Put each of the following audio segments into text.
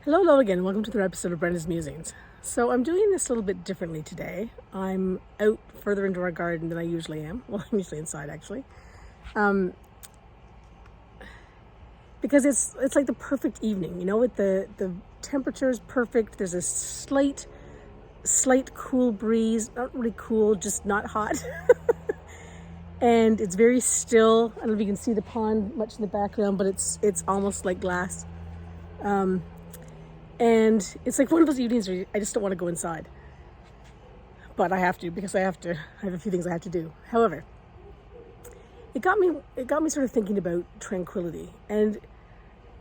Hello again. Welcome to another episode of Brenda's Musings. So I'm doing this a little bit differently today. I'm out further into our garden than I usually am. Well, I'm usually inside actually, because it's like the perfect evening. You know, with the temperature is perfect. There's a slight cool breeze. Not really cool, just not hot. And it's very still. I don't know if you can see the pond much in the background, but it's almost like glass. And it's like one of those evenings where I just don't want to go inside. But I have to, because I have a few things I have to do. However, it got me sort of thinking about tranquility. And,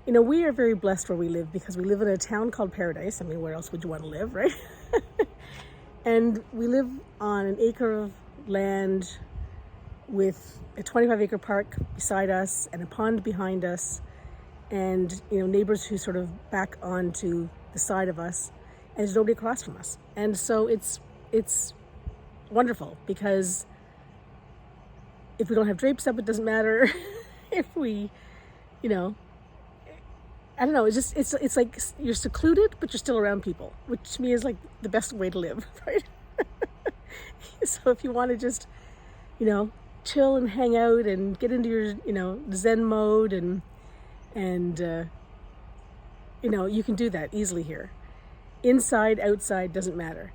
you know, we are very blessed where we live because we live in a town called Paradise. I mean, where else would you want to live, right? And we live on an acre of land with a 25-acre park beside us and a pond behind us. And, you know, neighbors who sort of back onto the side of us, and there's nobody across from us. And so it's wonderful, because if we don't have drapes up, it doesn't matter. If we, you know, I don't know, it's like you're secluded, but you're still around people, which to me is like the best way to live, right? So if you want to just, you know, chill and hang out and get into your, you know, Zen mode and you know, you can do that easily here. Inside, outside, doesn't matter.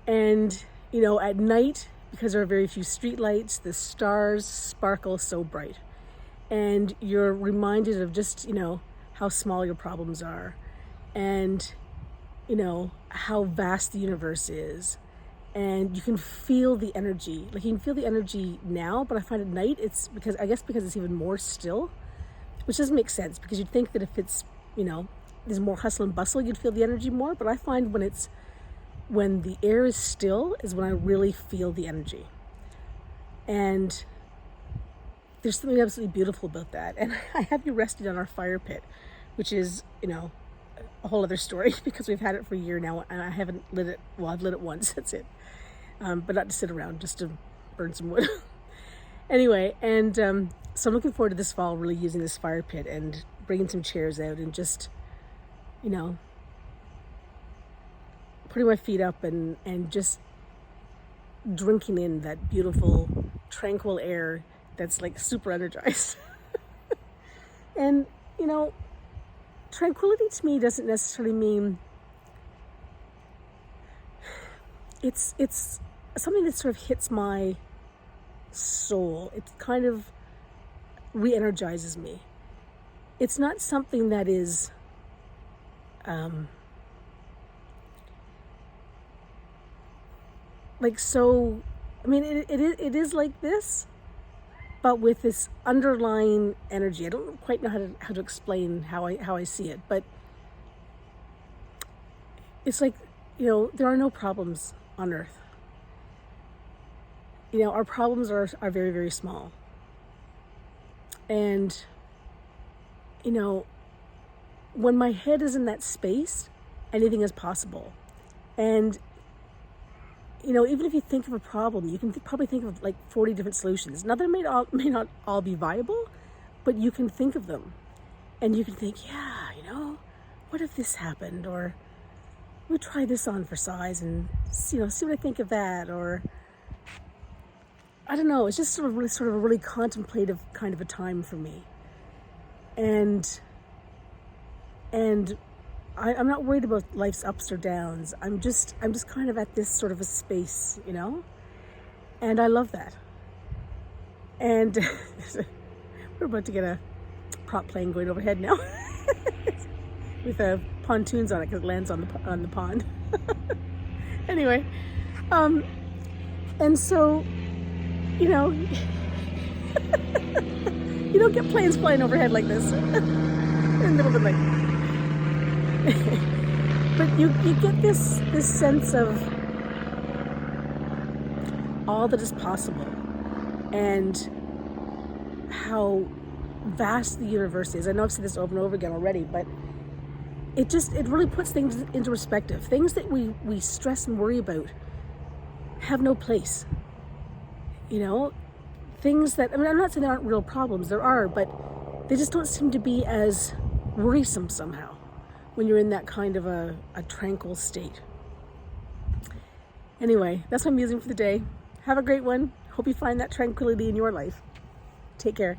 And, you know, at night, because there are very few street lights, the stars sparkle so bright. And you're reminded of just, you know, how small your problems are. And, you know, how vast the universe is. And you can feel the energy. Like, you can feel the energy now, but I find at night, it's because it's even more still. Which doesn't make sense, because you'd think that if it's, you know, there's more hustle and bustle, you'd feel the energy more. But I find when the air is still is when I really feel the energy. And there's something absolutely beautiful about that. And I have you rested on our fire pit, which is, you know, a whole other story, because we've had it for a year now and I haven't lit it. Well, I've lit it once, that's it. But not to sit around, just to burn some wood. Anyway, and so I'm looking forward to this fall really using this fire pit and bringing some chairs out and just, you know, putting my feet up and just drinking in that beautiful, tranquil air that's like super energized. And, you know, tranquility to me doesn't necessarily mean it's something that sort of hits my soul. It kind of re-energizes me. It's not something that is like, so I mean, it is like this, but with this underlying energy. I don't quite know how to explain how I see it, but it's like, you know, there are no problems on earth. You know, our problems are very, very small. And, you know, when my head is in that space, anything is possible. And, you know, even if you think of a problem, you can probably think of like 40 different solutions. Now, they may not all be viable, but you can think of them. And you can think, yeah, you know, what if this happened? Or let me try this on for size and, you know, see what I think of that. Or I don't know, it's just sort of a really contemplative kind of a time for me. And I'm not worried about life's ups or downs. I'm just kind of at this sort of a space, you know? And I love that. And we're about to get a prop plane going overhead now with pontoons on it, because it lands on the pond. Anyway, and so, you know, you don't get planes flying overhead like this in the middle of the night. But you get this sense of all that is possible and how vast the universe is. I know I've said this over and over again already, but it really puts things into perspective. Things that we stress and worry about have no place. You know, things that, I mean, I'm not saying there aren't real problems, there are, but they just don't seem to be as worrisome somehow. when you're in that kind of a tranquil state. Anyway, that's my musing for the day. Have a great one. Hope you find that tranquility in your life. Take care.